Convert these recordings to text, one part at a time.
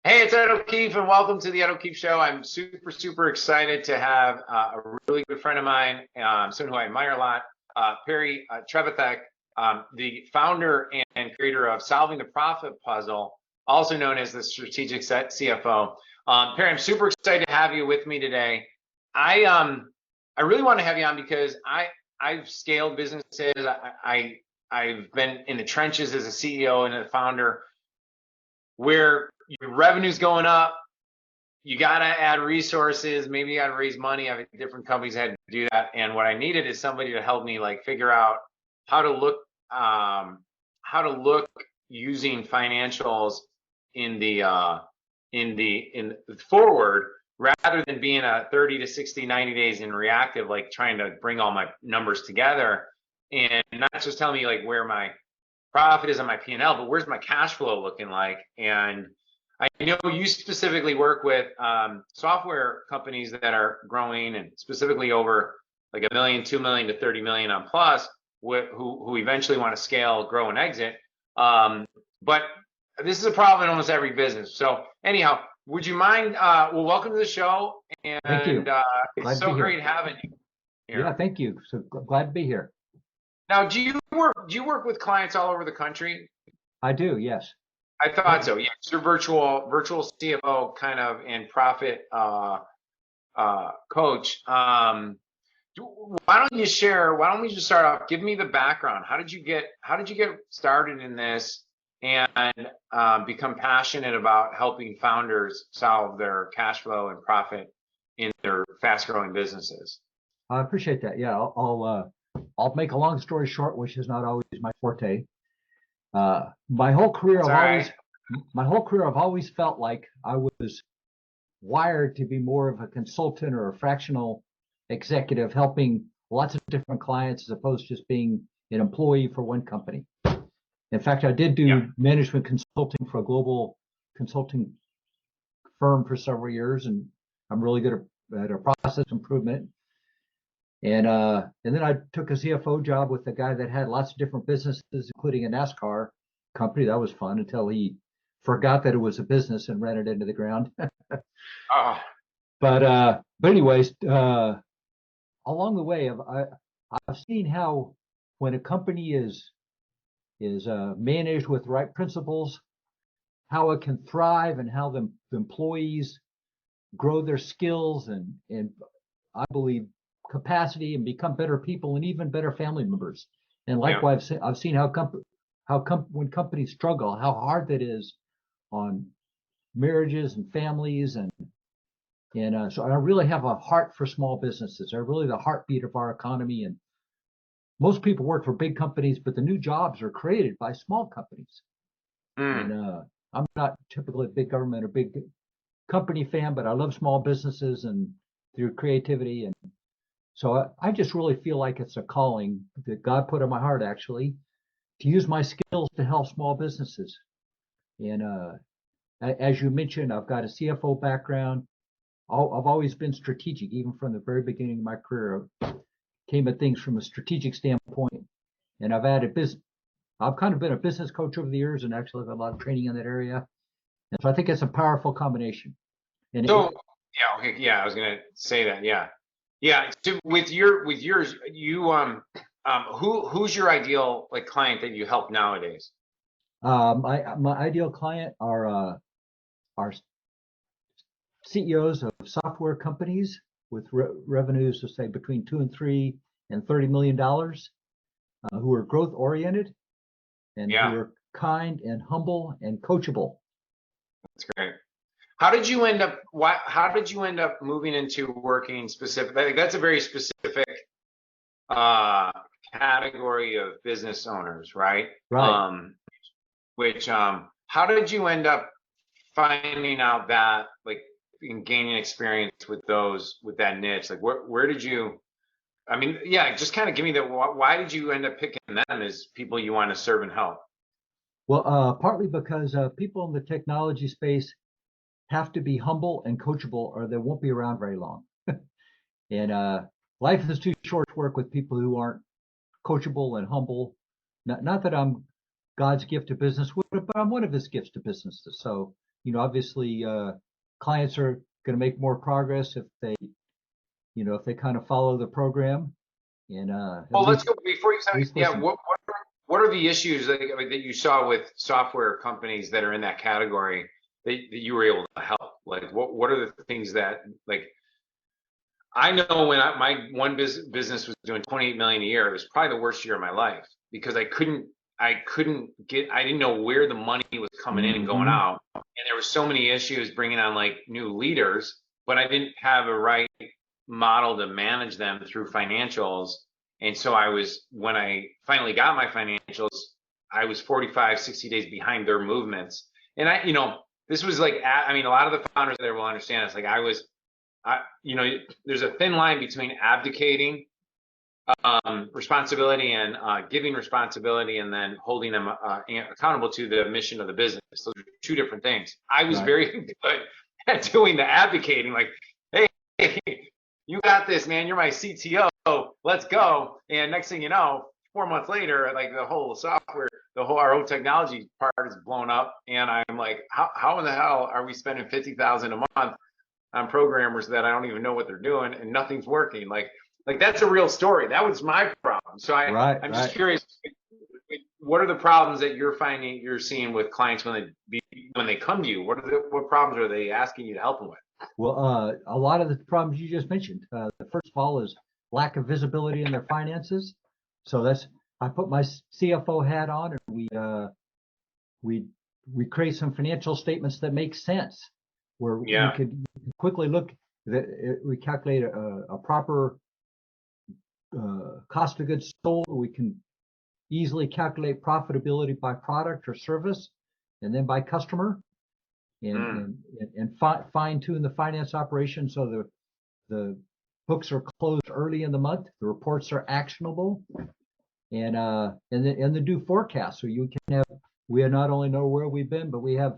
Hey, it's Ed O'Keefe, and welcome to the Ed O'Keefe Show. I'm super excited to have a really good friend of mine, someone who I admire a lot, Perry Trevithick, the founder and creator of Solving the Profit Puzzle, also known as the Strategic CFO. Perry, I'm super excited to have you with me today. I really want to have you on because I've scaled businesses. I've been in the trenches as a CEO and a founder where your revenue's going up, you got to add resources, maybe you got to raise money. I mean, different companies had to do that. And what I needed is somebody to help me like figure out how to look using financials in the forward rather than being a 30 to 60, 90 days in reactive, like trying to bring all my numbers together and not just tell me like where my profit is on my P&L, but where's my cash flow looking like? And I know you specifically work with software companies that are growing and specifically over like $1 million, 2 million to 30 million on plus, who eventually want to scale, grow, and exit. But this is a problem in almost every business. So anyhow, would you mind? Well, welcome to the show, and thank you. It's so great having you here. Yeah, thank you. So glad to be here. Now, do you work with clients all over the country? I do, yes. I thought so. Yeah, it's your virtual CFO kind of and profit coach. Why don't you share? Why don't we just start off? Give me the background. How did you get started in this and become passionate about helping founders solve their cash flow and profit in their fast growing businesses? I appreciate that. Yeah, I'll make a long story short, which is not always my forte. My whole career, I've always felt like I was wired to be more of a consultant or a fractional executive, helping lots of different clients as opposed to just being an employee for one company. In fact, I did do management consulting for a global consulting firm for several years, and I'm really good at a process improvement. And then I took a CFO job with a guy that had lots of different businesses, including a NASCAR company. That was fun until he forgot that it was a business and ran it into the ground. But anyways, along the way, I've seen how when a company is managed with the right principles, how it can thrive and how the employees grow their skills and I believe capacity and become better people and even better family members. And likewise, I've seen how when companies struggle, how hard that is on marriages and families and so I really have a heart for small businesses. They're really the heartbeat of our economy. And most people work for big companies, but the new jobs are created by small companies. And I'm not typically a big government or big company fan, but I love small businesses and through creativity. And so I just really feel like it's a calling that God put in my heart, actually, to use my skills to help small businesses. And as you mentioned, I've got a CFO background. I've always been strategic, even from the very beginning of my career. I came at things from a strategic standpoint, and I've kind of been a business coach over the years, and actually have a lot of training in that area. And so I think it's a powerful combination. And I was going to say that. Yeah. So with yours, you who's your ideal like client that you help nowadays? My ideal client are CEOs of software companies with revenues of say between $2 and $3 and $30 million, who are growth oriented and who are kind and humble and coachable. That's great. How did you end up moving into working specific? I think that's a very specific category of business owners, right? Right. How did you end up finding out that, like, and gaining experience with that niche? Like, where did you? I mean, just kind of give me why did you end up picking them as people you want to serve and help? Well, partly because people in the technology space have to be humble and coachable, or they won't be around very long. And life is too short to work with people who aren't coachable and humble. Not that I'm God's gift to business, but I'm one of his gifts to businesses. So obviously clients are going to make more progress if they kind of follow the program. And well, let's go before you say, yeah. listen. What are the issues that you saw with software companies that are in that category that you were able to help? Like, what are the things that, like, I know when my one business was doing 28 million a year, it was probably the worst year of my life because I didn't know where the money was coming in and going out. And there were so many issues bringing on like new leaders, but I didn't have a right model to manage them through financials. And so when I finally got my financials, I was 45, 60 days behind their movements. And this was like, I mean, a lot of the founders there will understand this. Like there's a thin line between abdicating responsibility and giving responsibility and then holding them accountable to the mission of the business. Those are two different things. I was very good at doing the advocating, like, hey, you got this, man. You're my CTO. Let's go. And next thing you know, 4 months later, like the whole software, our whole technology part is blown up. And I'm like, how in the hell are we spending $50,000 a month on programmers that I don't even know what they're doing and nothing's working? Like that's a real story. That was my problem. So I'm just curious, what are the problems that you're seeing with clients when they come to you? What problems are they asking you to help them with? Well, a lot of the problems you just mentioned. The first of all is lack of visibility in their finances. So I put my CFO hat on, and we create some financial statements that make sense, where we could quickly look that we calculate a proper cost of goods sold. We can easily calculate profitability by product or service, and then by customer. And fine tune the finance operation so the books are closed early in the month, the reports are actionable, and the due forecast. So we not only know where we've been, but we have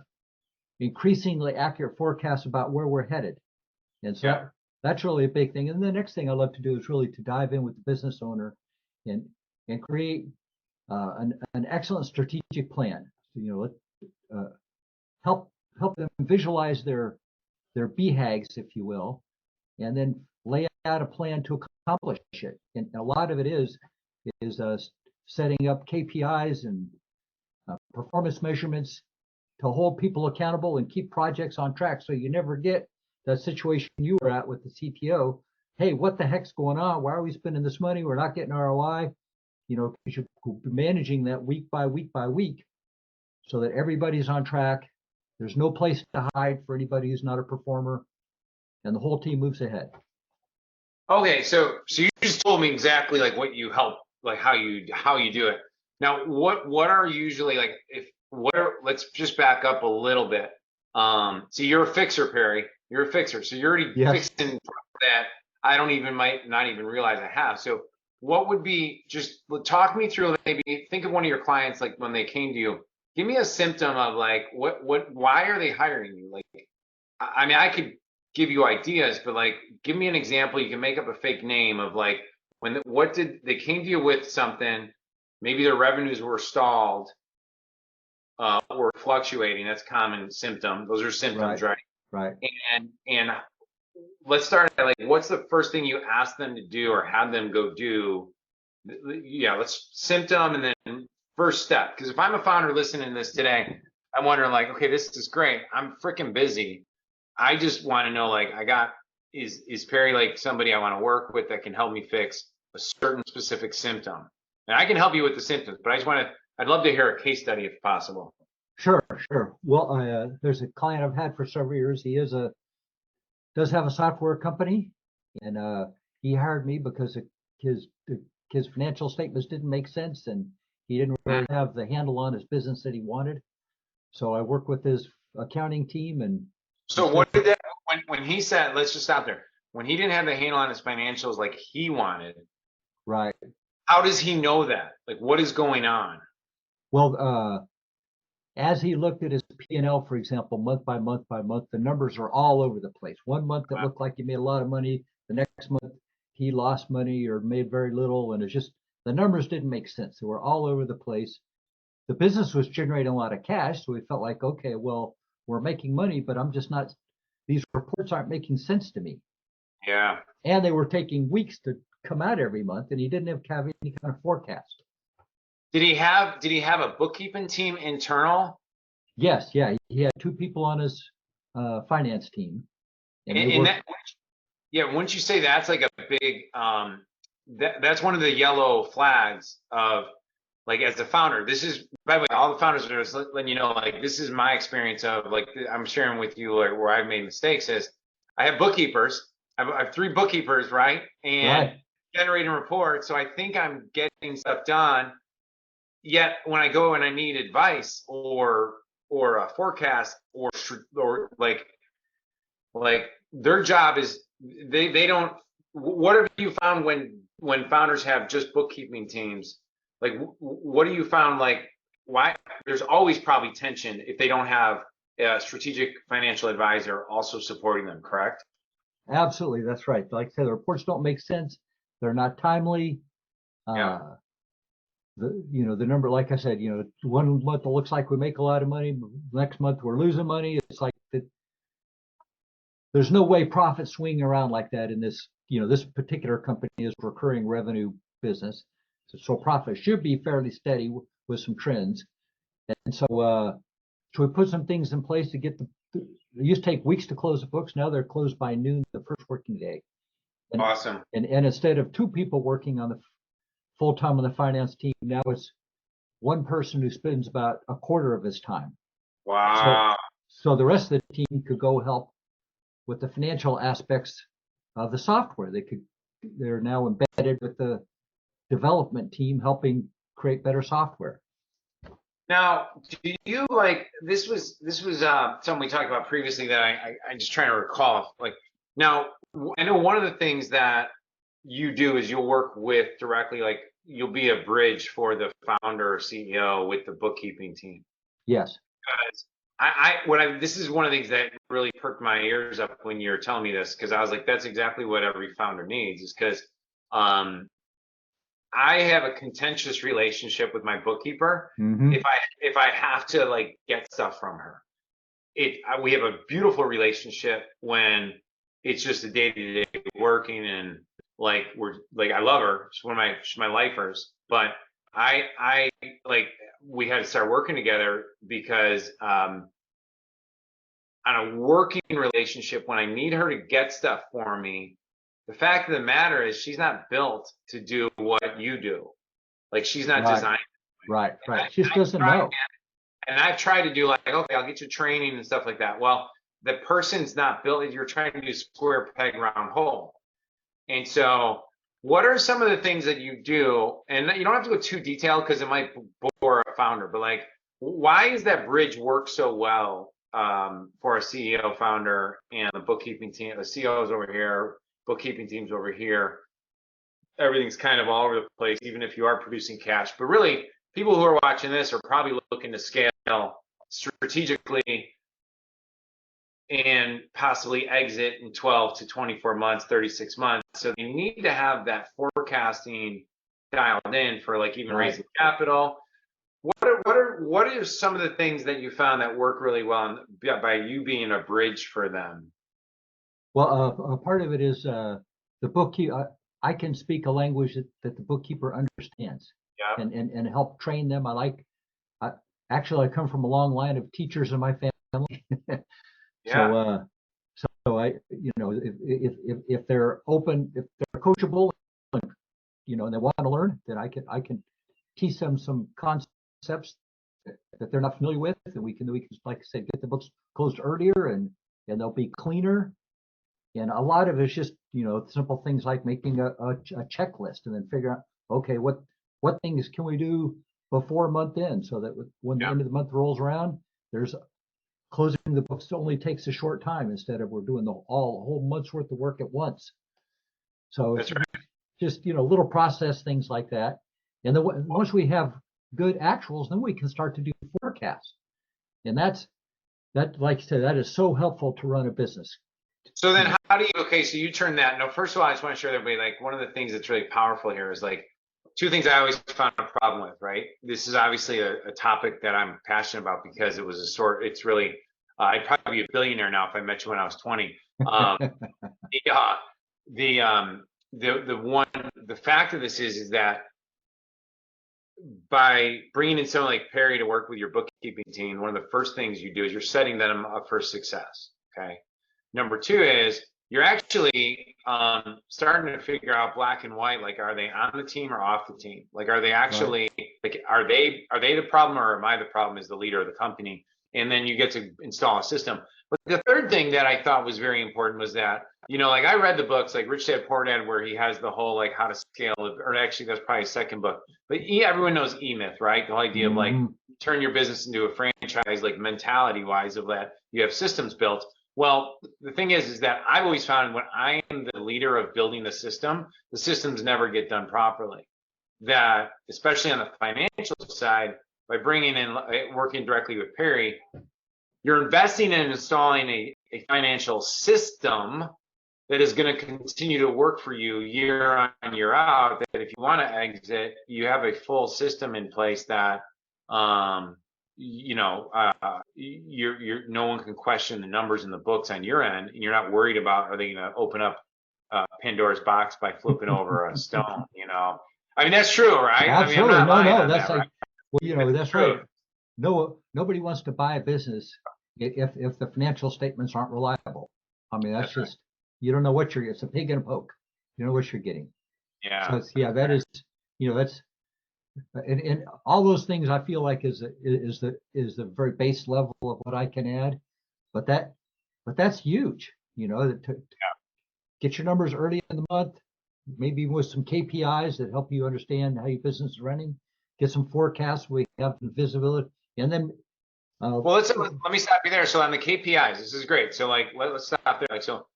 increasingly accurate forecasts about where we're headed. And so that's really a big thing. And the next thing I love to do is really to dive in with the business owner and create an excellent strategic plan. So, help them visualize their BHAGs, if you will, and then lay out a plan to accomplish it. And a lot of it is setting up KPIs and performance measurements to hold people accountable and keep projects on track, so you never get that situation you were at with the CTO. Hey, what the heck's going on? Why are we spending this money? We're not getting ROI. You should be managing that week by week by week, so that everybody's on track. There's no place to hide for anybody who's not a performer, and the whole team moves ahead. Okay, so you just told me exactly like what you help, like how you do it. Now, what are usually like let's just back up a little bit. So you're a fixer, Perry. You're a fixer. So you're already fixing that I might not even realize I have. So what would be, just talk me through, maybe think of one of your clients, like when they came to you. Give me a symptom of like why are they hiring you? Like, I mean, I could give you ideas, but like, give me an example. You can make up a fake name of like they came to you with something. Maybe their revenues were stalled, or fluctuating. That's a common symptom. Those are symptoms, right? Right. And let's start at like, what's the first thing you ask them to do or have them go do? Yeah, let's symptom and then first step. Because if I'm a founder listening to this today, I'm wondering like, okay, this is great. I'm freaking busy. I just want to know, like, is Perry like somebody I want to work with that can help me fix a certain specific symptom? And I can help you with the symptoms, but I'd love to hear a case study if possible. Sure. Well, there's a client I've had for several years. He does have a software company, and he hired me because his financial statements didn't make sense, and he didn't really have the handle on his business that he wanted. So I worked with his accounting team. And so what did that, when he said, let's just stop there, when he didn't have the handle on his financials like he wanted, right? How does he know that? Like, what is going on? Well, as he looked at his P&L, for example, month by month by month, the numbers are all over the place. One month it looked like he made a lot of money. The next month he lost money or made very little, and it's just the numbers didn't make sense. They were all over the place. The business was generating a lot of cash, so we felt like, okay, well, we're making money, but I'm just not, these reports aren't making sense to me. Yeah. And they were taking weeks to come out every month, and he didn't have any kind of forecast. Did he have a bookkeeping team internal? Yes, yeah, he had 2 people on his finance team. And that, yeah, wouldn't you say that's like a big that's one of the yellow flags of, like, as the founder, this is, by the way, all the founders are just letting you know, like, this is my experience of, like, I'm sharing with you, like, where I've made mistakes is I have bookkeepers. I have 3 bookkeepers, right? And generating reports. So I think I'm getting stuff done. Yet when I go and I need advice or a forecast or like their job is they don't. What have you found when founders have just bookkeeping teams? Like, what do you found? Like, why there's always probably tension if they don't have a strategic financial advisor also supporting them, correct? Absolutely, that's right. Like I said, the reports don't make sense. They're not timely. Yeah. The number, like I said, one month it looks like we make a lot of money. Next month we're losing money. It's like there's no way profits swing around like that in this. This particular company is recurring revenue business, so profit should be fairly steady with some trends. And so we put some things in place to get it used to take weeks to close the books. Now they're closed by noon the first working day. And, Awesome. And instead of 2 people working on the full time on the finance team, now it's 1 person who spends about a quarter of his time. Wow. So the rest of the team could go help with the financial aspects of the software. They're now embedded with the development team, helping create better software. Now, do you, like, this was something we talked about previously that I'm just trying to recall. Like, now, I know one of the things that you do is you'll work with directly, like, you'll be a bridge for the founder or CEO with the bookkeeping team. Yes. Because this is one of the things that really perked my ears up when you're telling me this, because I was like, that's exactly what every founder needs, is because I have a contentious relationship with my bookkeeper. Mm-hmm. If I have to, like, get stuff from her, we have a beautiful relationship when it's just a day-to-day working, and like I love her. She's my lifers. But I like, we had to start working together because on a working relationship, when I need her to get stuff for me, the fact of the matter is she's not built to do what you do. Like, she's not designed. Right. She just doesn't know. And I've tried to do, like, okay, I'll get you training and stuff like that. Well, the person's not built. You're trying to do square peg round hole. And so what are some of the things that you do? And you don't have to go too detailed because it might bore a founder, but, like, why does that bridge work so well for a CEO founder and the bookkeeping team? The CEO's over here, bookkeeping team's over here. Everything's kind of all over the place, even if you are producing cash. But really, people who are watching this are probably looking to scale strategically and possibly exit in 12 to 24 months, 36 months. So they need to have that forecasting dialed in for, like, even raising capital. What are some of the things that you found that work really well by you being a bridge for them? Well, a part of it is the bookkeeper. I can speak a language that the bookkeeper understands. Yeah. And help train them. Actually, I come from a long line of teachers in my family. Yeah. So I, if they're open, if they're coachable, and they want to learn, then I can teach them some concepts that they're not familiar with, and we can, like I said, get the books closed earlier, and they'll be cleaner. And a lot of it's just, simple things like making a checklist, and then figure out, okay, what things can we do before month end, so that when the end of the month rolls around, there's closing the books only takes a short time, instead of we're doing the whole month's worth of work at once. So it's just, little process things like that. And then once we have good actuals, then we can start to do forecasts. And that, like I said, that is so helpful to run a business. So then how do you, okay, so you turn that, no, first of all, I just want to share with everybody, like, one of the things that's really powerful here is, like, 2 things I always found a problem with, right? This is obviously a topic that I'm passionate about because it's really I'd probably be a billionaire now if I met you when I was 20. Um, the, uh, the fact of this is that by bringing in someone like Perry to work with your bookkeeping team, one of the first things you do is you're setting them up for success. Okay. Number two is you're actually starting to figure out black and white, like, are they on the team or off the team? Like, are they actually like, are they the problem or am I the problem as the leader of the company? And then you get to install a system. But the third thing that I thought was very important was that, like I read the books like Rich Dad Poor Dad, where he has the whole like how to scale, or actually that's probably his second book. But everyone knows E-Myth, right? The whole idea of like turn your business into a franchise, like mentality wise, of that you have systems built. Well, the thing is that I've always found when I am the leader of building the systems never get done properly. That, especially on the financial side, by bringing in, working directly with Perry, you're investing in installing a financial system that is going to continue to work for you year on year out. That if you want to exit, you have a full system in place that you're no one can question the numbers in the books on your end, and you're not worried about, are they going to open up Pandora's box by flipping over a stone? I mean, that's true, right? Absolutely. I mean, I'm not lying No, on that's that, like, right? well, that's True. right. No, nobody wants to buy a business if the financial statements aren't reliable. I mean, that's just, you don't know what it's a pig in a poke. You know what you're getting. Yeah. So that is, that's, and all those things I feel like is the very base level of what I can add, but that's huge, to get your numbers early in the month, maybe with some KPIs that help you understand how your business is running, get some forecasts, we have visibility, and then well, let me stop you there. So on the KPIs, this is great. So like, let's stop there. Like, so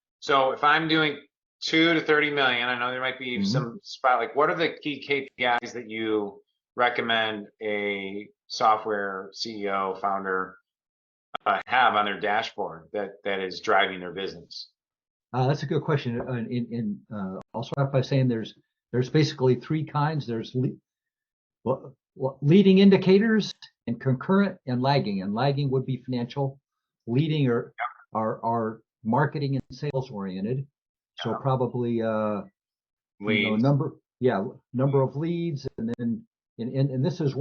if I'm doing 2 to 30 million, I know there might be some spot. Like, what are the key KPIs that you recommend a software CEO founder have on their dashboard that is driving their business? That's a good question. I'll start by saying there's basically three kinds. There's leading indicators and concurrent and lagging. And lagging would be financial. Leading are marketing and sales oriented. So probably number of leads, and then and this is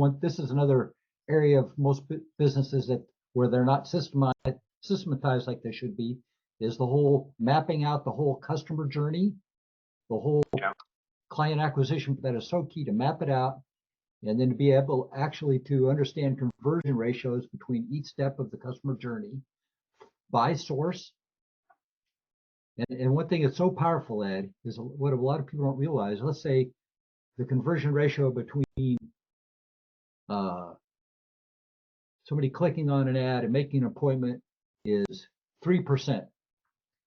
another area of most businesses where they're not systematized like they should be, is the whole mapping out the whole customer journey, the whole client acquisition. That is so key, to map it out, and then to be able actually to understand conversion ratios between each step of the customer journey by source. And one thing that's so powerful, Ed, is what a lot of people don't realize. Let's say the conversion ratio between somebody clicking on an ad and making an appointment is 3%.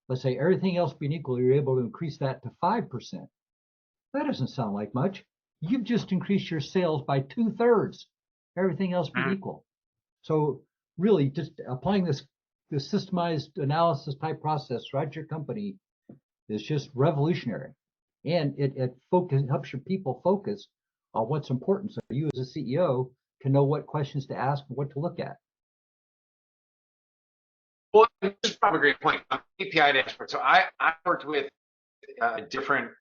Let's say everything else being equal, you're able to increase that to 5%. That doesn't sound like much. You've just increased your sales by 2/3, everything else being equal. So really, just applying this systemized analysis type process right to your company is just revolutionary, and it helps your people focus on what's important, so you as a CEO can know what questions to ask and what to look at. Well, this is probably a great point. I'm an API dashboard. So I worked with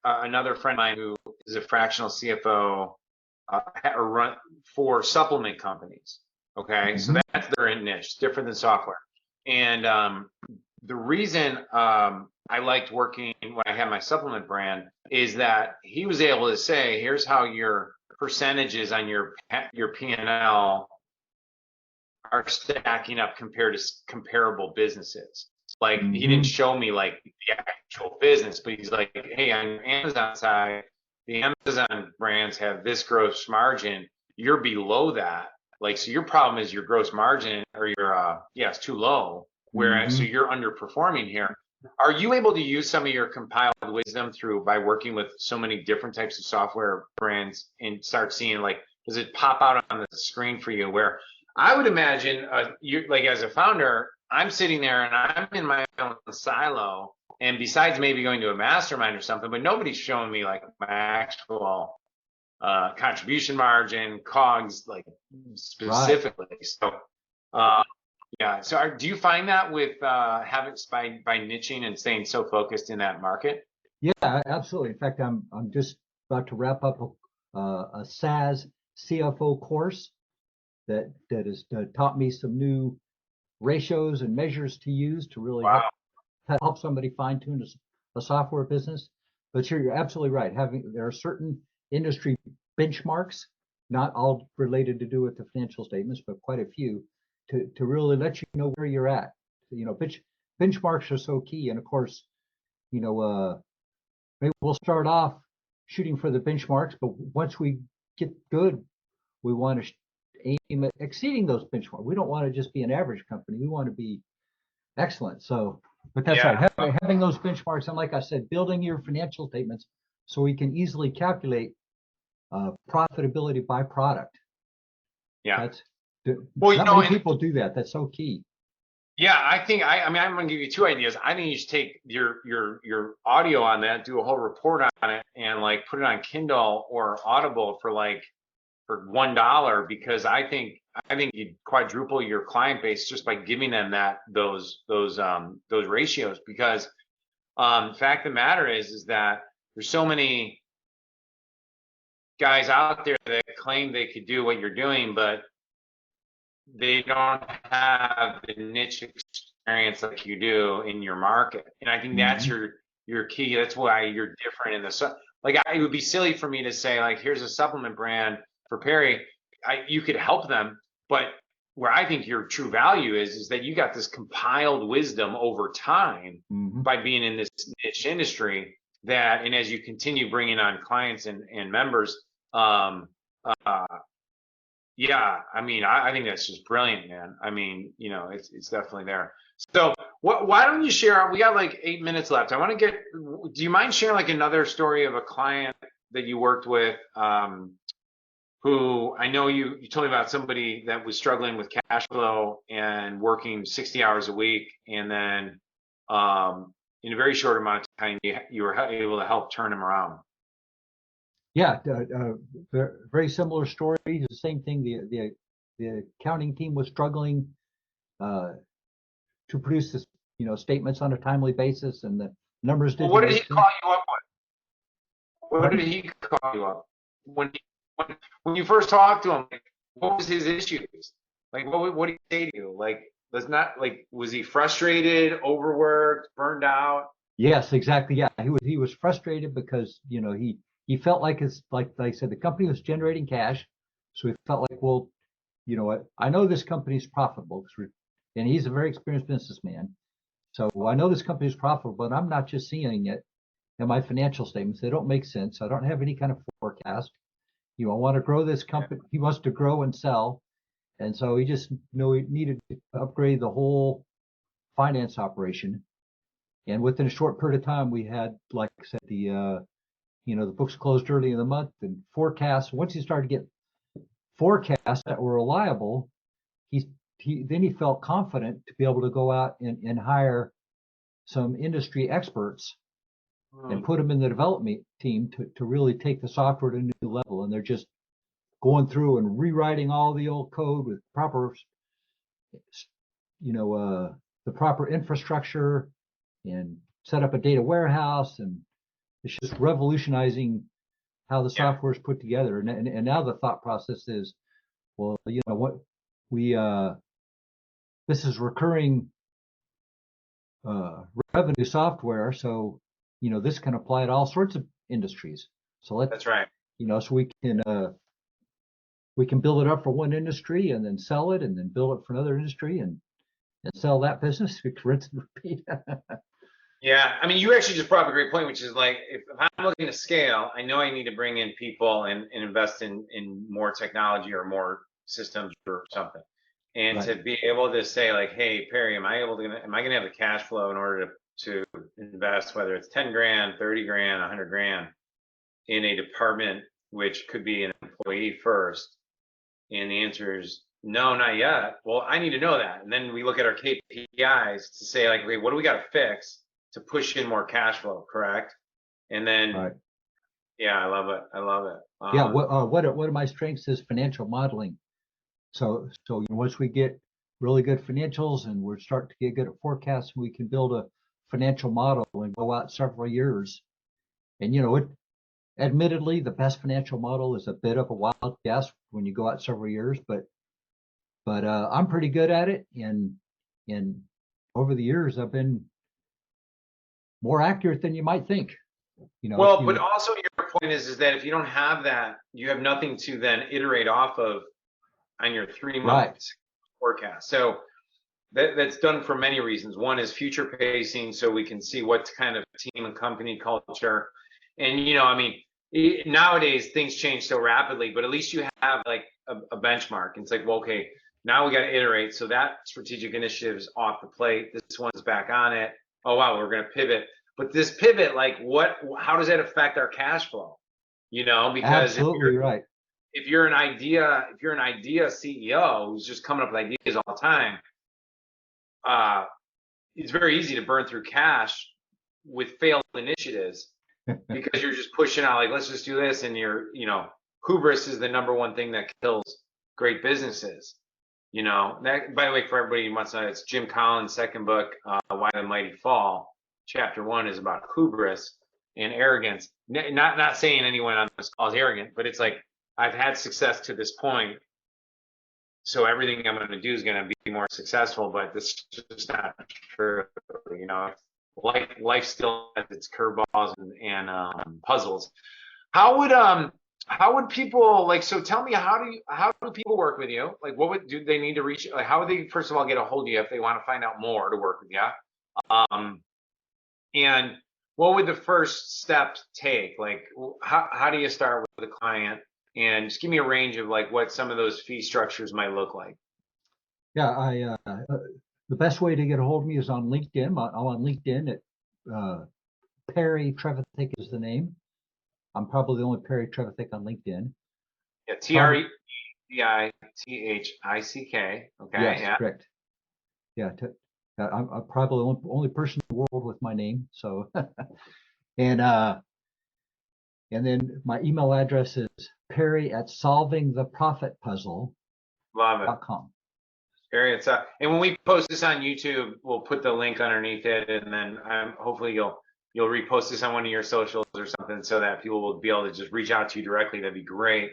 another friend of mine who is a fractional CFO run for supplement companies. Okay, so that's their niche, different than software. And the reason I liked working when I had my supplement brand is that he was able to say, here's how your percentages on your P&L are stacking up compared to comparable businesses. Like, he didn't show me like the actual business, but he's like, hey, on your Amazon side, the Amazon brands have this gross margin. You're below that. Like, so your problem is your gross margin, or your it's too low. Whereas, so you're underperforming here. Are you able to use some of your compiled wisdom by working with so many different types of software brands and start seeing, like, does it pop out on the screen for you? Where I would imagine you, like, as a founder, I'm sitting there and I'm in my own silo, and besides maybe going to a mastermind or something, but nobody's showing me like my actual contribution margin, COGS, like specifically. Right. So Yeah. So do you find that with habits by niching and staying so focused in that market? Yeah, absolutely. In fact, I'm just about to wrap up a SaaS CFO course that has taught me some new ratios and measures to use to really Wow. help somebody fine tune a software business. But you're absolutely right. There are certain industry benchmarks, not all related to do with the financial statements, but quite a few to really let you know where you're at. Benchmarks are so key. And of course, you know, maybe we'll start off shooting for the benchmarks, but once we get good, we want to aim at exceeding those benchmarks. We don't want to just be an average company. We want to be excellent. So, but that's right. Yeah. Having those benchmarks, and like I said, building your financial statements so we can easily calculate profitability by product. Yeah. That's Well, not many people do that. That's so key. yeah, I mean, I'm gonna give you two ideas. I think you should take your audio on that, do a whole report on it, and like put it on Kindle or Audible for $1, because I think you quadruple your client base just by giving them those ratios. Because the fact of the matter is that there's so many guys out there that claim they could do what you're doing, but they don't have the niche experience like you do in your market. And I think that's your key. That's why you're different in the like it would be silly for me to say like here's a supplement brand for Perry. You could help them, but where I think your true value is that you got this compiled wisdom over time by being in this niche industry, that, and as you continue bringing on clients and members, uh, yeah, I mean, I think that's just brilliant, man. I mean, it's definitely there. So why don't you share, we got like 8 minutes left. I want to get, do you mind sharing like another story of a client that you worked with, who I know you told me about somebody that was struggling with cash flow and working 60 hours a week, and then in a very short amount of time, you were able to help turn him around. Yeah, very similar story. The same thing. The accounting team was struggling to produce this, statements on a timely basis, and the numbers Well, didn't what did make he sense. call you up with? What Pardon? did he call you up when you first talked to him? Like, what was his issues? Like, what did he say to you? Like, was he frustrated, overworked, burned out? Yes, exactly. Yeah, he was frustrated because he felt like like I said, the company was generating cash, so he felt like, well, you know what, I know this company's profitable, and he's a very experienced businessman. So I know this company's profitable, but I'm not just seeing it in my financial statements. They don't make sense. I don't have any kind of forecast. I want to grow this company. He wants to grow and sell, and so he just he needed to upgrade the whole finance operation. And within a short period of time, we had, like I said, the books closed early in the month and forecasts. Once he started to get forecasts that were reliable, he felt confident to be able to go out and hire some industry experts and put them in the development team to really take the software to a new level. And they're just going through and rewriting all the old code with the proper infrastructure, and set up a data warehouse, and it's just revolutionizing how the software is put together. And now the thought process is, well, what we this is recurring revenue software, so this can apply to all sorts of industries. So That's right. so we can build it up for one industry and then sell it, and then build it for another industry and sell that business. Rinse and repeat. Yeah, I mean, you actually just brought up a great point, which is like, if I'm looking to scale, I know I need to bring in people and invest in more technology or more systems or something. And Right. to be able to say like, hey, Perry, am I gonna have the cash flow in order to invest, whether it's 10 grand, 30 grand, 100 grand in a department, which could be an employee first? And the answer is no, not yet. Well, I need to know that. And then we look at our KPIs to say like, okay, what do we got to fix to push in more cash flow, correct? And then, Right. yeah, I love it. I love it. Yeah. What are my strengths is financial modeling. So once we get really good financials, and we're starting to get good at forecasts. We can build a financial model and go out several years. And admittedly, the best financial model is a bit of a wild guess when you go out several years, but I'm pretty good at it. And over the years, I've been more accurate than you might think. Well, but also your point is that if you don't have that, you have nothing to then iterate off of on your 3-month forecast. So that's done for many reasons. One is future pacing, so we can see what kind of team and company culture. And nowadays things change so rapidly, but at least you have like a benchmark. And it's like, well, okay, now we got to iterate. So that strategic initiative's off the plate. This one's back on it. Oh wow, we're going to pivot. But this pivot, like how does that affect our cash flow? Because absolutely right. If you're an idea CEO who's just coming up with ideas all the time, it's very easy to burn through cash with failed initiatives because you're just pushing out like, let's just do this. And hubris is the #1 thing that kills great businesses. That, by the way, for everybody who wants to know, it's Jim Collins' second book, Why the Mighty Fall. Chapter 1 is about hubris and arrogance. Not saying anyone on this call is arrogant, but it's like, I've had success to this point, so everything I'm going to do is going to be more successful. But this is just not true. Life still has its curveballs and puzzles. How would people like? So tell me, how do people work with you? Like, do they need to reach? Like, how would they first of all get a hold of you if they want to find out more to work with you? And what would the first step take? Like, how do you start with a client? And just give me a range of like what some of those fee structures might look like. Yeah, the best way to get a hold of me is on LinkedIn. I'm on LinkedIn at Perry Trevithick is the name. I'm probably the only Perry Trevithick on LinkedIn. Yeah, Trevithick. Okay. Yes, yeah. Correct. Yeah, I'm probably the only person in the world with my name. So, and then my email address is perry@solvingtheprofitpuzzle.com. Love it. Perry, and when we post this on YouTube, we'll put the link underneath it, and then hopefully you'll repost this on one of your socials or something, so that people will be able to just reach out to you directly. That'd be great.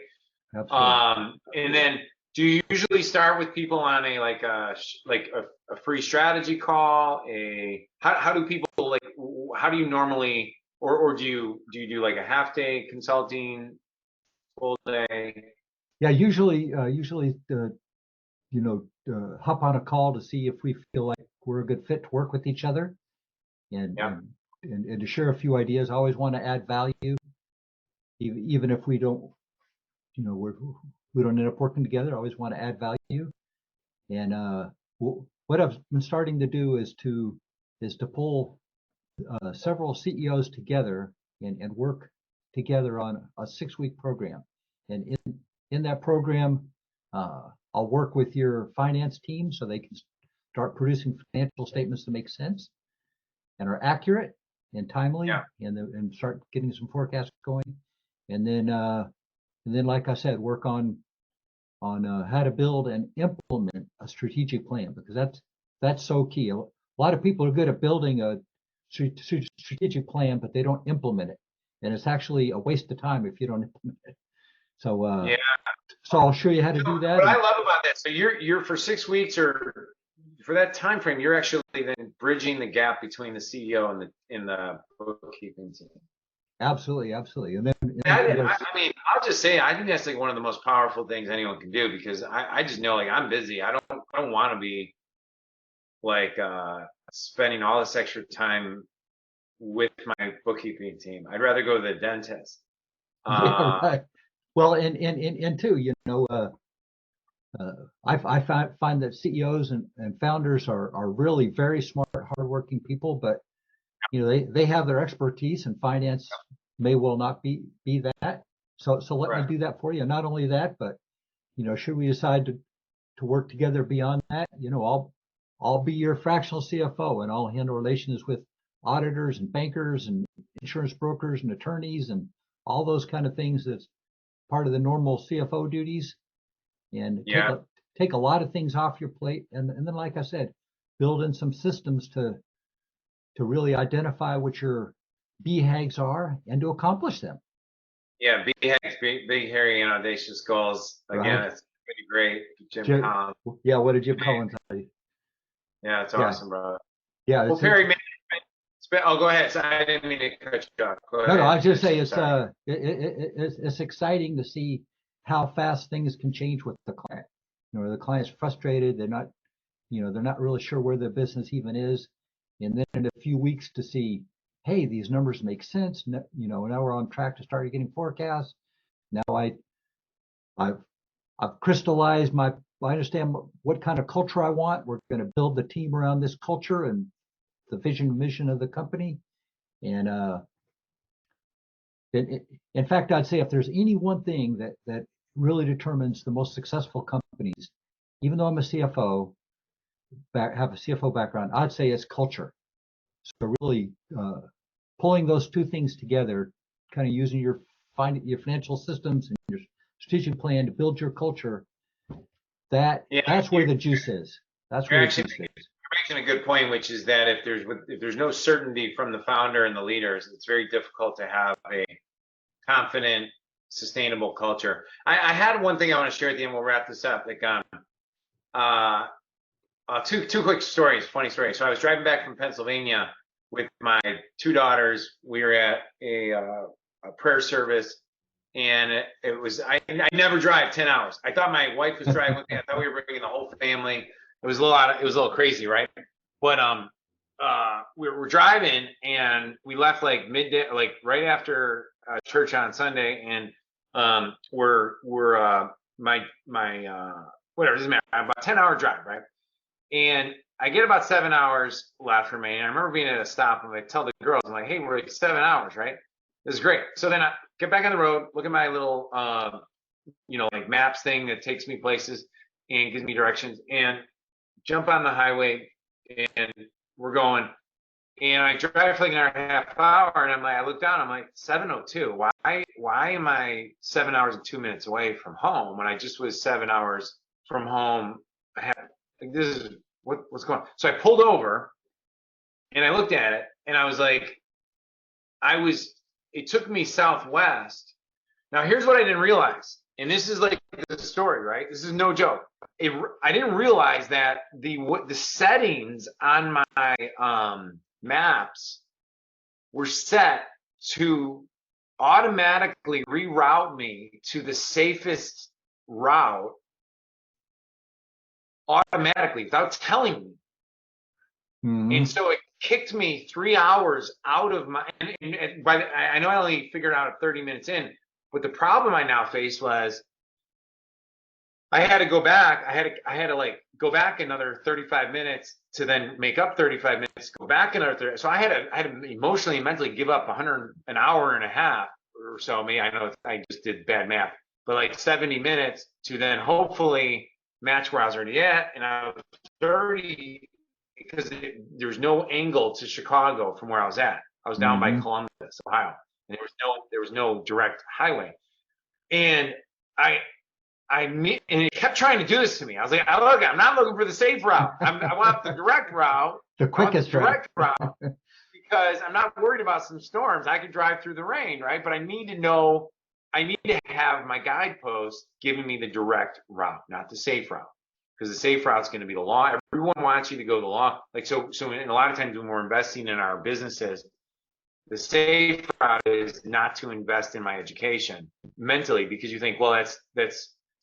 Absolutely. And then, do you usually start with people on a free strategy call? How do people how do you normally, or do you do like a half day consulting, full day? Yeah, usually hop on a call to see if we feel like we're a good fit to work with each other, and to share a few ideas. I always want to add value, even if we don't, we don't end up working together. I always want to add value. And what I've been starting to do is to pull several CEOs together and work together on a 6-week program. And in that program, I'll work with your finance team so they can start producing financial statements that make sense and are accurate and timely, and start getting some forecasts going. And then, like I said, work on how to build and implement a strategic plan, because that's so key. A lot of people are good at building a strategic plan, but they don't implement it, and it's actually a waste of time if you don't implement it. So so I'll show you how to do that. What I love about that, so you're for 6 weeks or for that time frame, you're actually then bridging the gap between the CEO and the bookkeeping team. Absolutely. And then I'll just say, I think that's like one of the most powerful things anyone can do, because I just know, like, I'm busy. I don't want to be like spending all this extra time with my bookkeeping team. I'd rather go to the dentist. Yeah, right. Well, and too, I find that CEOs and founders are really very smart, hardworking people, but they have their expertise, and finance may well not be that. So let me do that for you. Not only that, but should we decide to work together beyond that, I'll be your fractional CFO, and I'll handle relations with auditors and bankers and insurance brokers and attorneys and all those kind of things. That's part of the normal CFO duties. And take a lot of things off your plate, and then, like I said, build in some systems to really identify what your BHAGs are and to accomplish them. Yeah, big, hairy, and audacious goals. Again, Right. it's pretty great. Jim Jim, Collins. yeah, what did Jim Collins tell you? Yeah, it's Yeah, awesome, brother. yeah. Well, Perry, man, oh, go ahead. So I didn't mean to cut you off. Go No, ahead. I was just saying Sorry. it's exciting to see how fast things can change with the client. The client's frustrated. They're not, they're not really sure where their business even is. And then in a few weeks to see, hey, these numbers make sense. Now we're on track to start getting forecasts. Now I've crystallized I understand what kind of culture I want. We're going to build the team around this culture and the vision and mission of the company. And in fact, I'd say if there's any one thing that really determines the most successful companies, even though I'm a CFO, have a CFO background, I'd say it's culture. So really pulling those two things together, kind of using your financial systems and your strategic plan to build your culture, that's where the juice is. That's where the juice is. You're making a good point, which is that if there's no certainty from the founder and the leaders, it's very difficult to have a confident, sustainable culture. I had one thing I want to share at the end. We'll wrap this up. Like, two quick stories, funny stories. So I was driving back from Pennsylvania with my two daughters. We were at a prayer service, and it was I never drive 10 hours. I thought my wife was driving with me. I thought we were bringing the whole family. It was a little crazy, right? But we were driving, and we left like midday, like right after church on Sunday, and we're my whatever, doesn't matter, about 10-hour drive, right? And I get about 7 hours left remaining. I remember being at a stop, and I tell the girls, I'm like, hey, we're like 7 hours, right? This is great. So then I get back on the road, look at my little like maps thing that takes me places and gives me directions, and jump on the highway, and we're going. And I drive for like an hour and a half hour, and I look down, I'm like 7:02. Why am I 7 hours and 2 minutes away from home when I just was 7 hours from home? This is what's going on. So I pulled over, and I looked at it, and I was like, it took me southwest. Now here's what I didn't realize, and this is like the story, right? This is no joke. I didn't realize that the settings on my maps were set to automatically reroute me to the safest route automatically without telling me. Mm-hmm. And so it kicked me 3 hours out of my, and I know I only figured out 30 minutes in, but the problem I now faced was I had to go back. I had to like go back another 35 minutes to then make up 35 minutes, go back another 30. So I had to emotionally and mentally give up an hour and a half or so. I know I just did bad math, but like 70 minutes to then hopefully match where I was already at. And I was 30 because there was no angle to Chicago from where I was at. I was down by Columbus, Ohio, and there was no direct highway. And and it kept trying to do this to me. I was like, look, I'm not looking for the safe route. I want the direct route, the quickest direct route, because I'm not worried about some storms. I could drive through the rain, right? But I need to have my guidepost giving me the direct route, not the safe route, because the safe route is going to be the long. Everyone wants you to go the long. Like so, and a lot of times when we're investing in our businesses, the safe route is not to invest in my education mentally, because you think, well, that's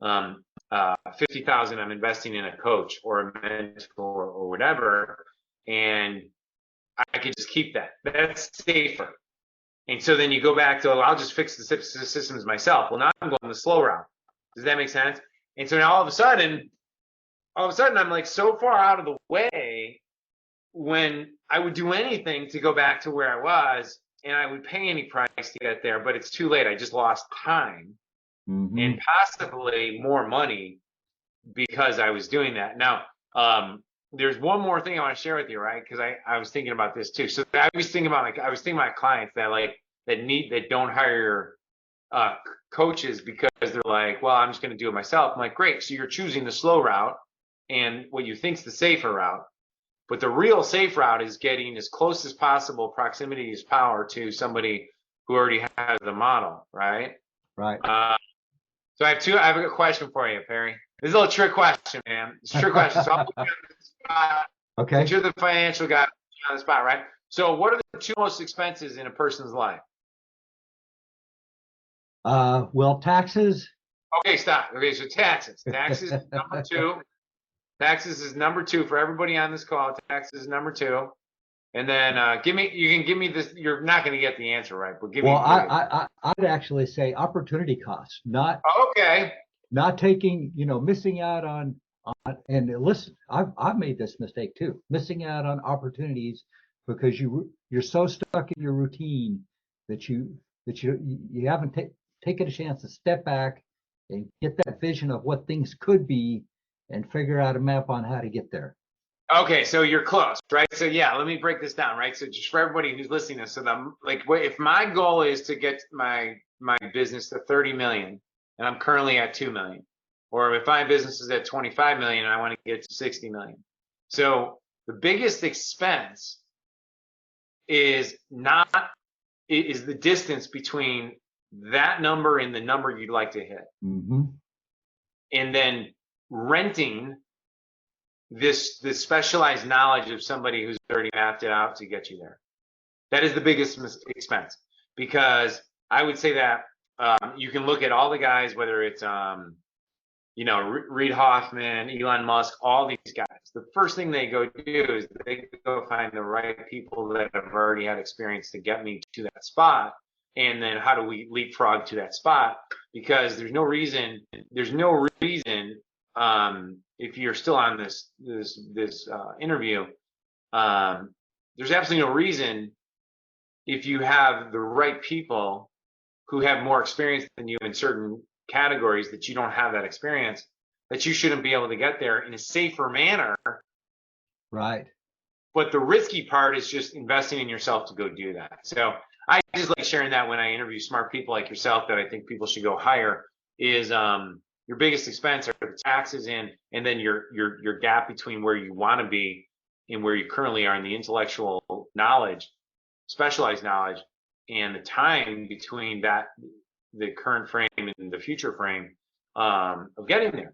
50,000 I'm investing in a coach or a mentor or whatever, and I could just keep that. That's safer. And so then you go back to, I'll just fix the systems myself. Well, now I'm going the slow route. Does that make sense? And so now all of a sudden I'm like so far out of the way when I would do anything to go back to where I was, and I would pay any price to get there, but it's too late. I just lost time. And possibly more money because I was doing that. Now, there's one more thing I want to share with you, right? Because I was thinking about this too. So I was thinking about my clients that don't hire uh, coaches because they're like, well, I'm just going to do it myself. I'm like, great. So you're choosing the slow route and what you think's the safer route. But the real safe route is getting as close as possible, proximity is power, to somebody who already has the model, right? Right. So I have a question for you, Perry. This is a little trick question, man. It's a trick question. So Okay. you're the financial guy on the spot, right? So what are the two most expenses in a person's life? Well, taxes. Okay, stop. Okay, so taxes. Taxes is number two. Taxes is number two for everybody on this call. Taxes is number two. And then you can give me this. You're not going to get the answer right, but give Well, me. I'd actually say opportunity costs, not Okay. taking, missing out on, and listen, I've made this mistake too, missing out on opportunities because you're so stuck in your routine that you haven't taken a chance to step back and get that vision of what things could be and figure out a map on how to get there. Okay, so you're close, right? So yeah, let me break this down, right? So just for everybody who's listening to this, so if my goal is to get my business to 30 million and I'm currently at 2 million, or if my business is at 25 million and I want to get to 60 million. So the biggest expense is the distance between that number and the number you'd like to hit. Mm-hmm. And then renting this specialized knowledge of somebody who's already mapped it out to get you there. That is the biggest expense, because I would say that you can look at all the guys, whether it's Reid Hoffman, Elon Musk, all these guys. The first thing they go do is they go find the right people that have already had experience to get me to that spot. And then how do we leapfrog to that spot? Because there's no reason if you're still on this interview, there's absolutely no reason, if you have the right people who have more experience than you in certain categories, that you don't have that experience, that you shouldn't be able to get there in a safer manner. Right. But the risky part is just investing in yourself to go do that. So I just like sharing that when I interview smart people like yourself that I think people should go hire, is your biggest expense are the taxes and then your gap between where you want to be and where you currently are in the intellectual knowledge, specialized knowledge, and the time between that, the current frame and the future frame of getting there.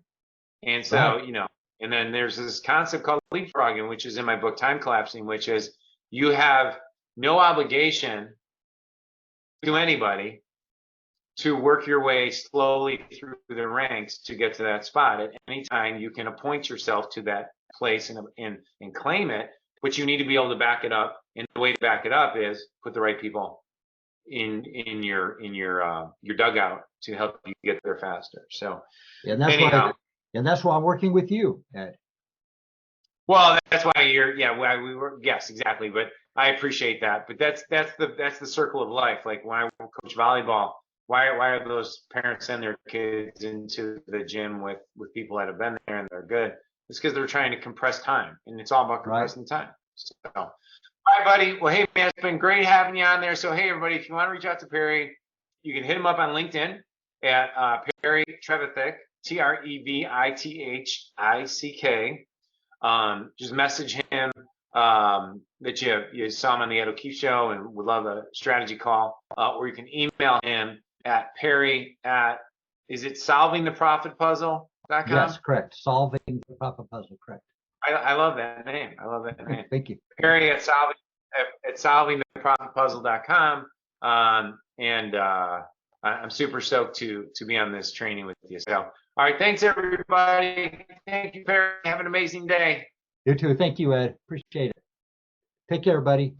And so, Right. And then there's this concept called leapfrogging, which is in my book, Time Collapsing, which is you have no obligation to anybody to work your way slowly through the ranks to get to that spot. At any time, you can appoint yourself to that place and claim it, but you need to be able to back it up. And the way to back it up is put the right people in your dugout to help you get there faster. So, And that's anyhow. And that's why I'm working with you, Ed. Well, that's why why we were, yes, exactly. But I appreciate that. But that's the circle of life. Like when I coach volleyball, why are those parents send their kids into the gym with people that have been there and they're good? It's because they're trying to compress time, and it's all about compressing time. So, all right, buddy. Well, hey, man, it's been great having you on there. So, hey, everybody, if you want to reach out to Perry, you can hit him up on LinkedIn at Perry Trevithick, Trevithick. Just message him that you saw him on the OKeefe show and would love a strategy call, or you can email him at Perry at, is it solvingtheprofitpuzzle.com? Yes, correct. Solving the profit puzzle, correct. I love that name. I love that name. Thank you. Perry at solvingtheprofitpuzzle.com. And I'm super stoked to be on this training with you. So, all right, thanks everybody. Thank you, Perry. Have an amazing day. You too. Thank you, Ed. Appreciate it. Take care, buddy.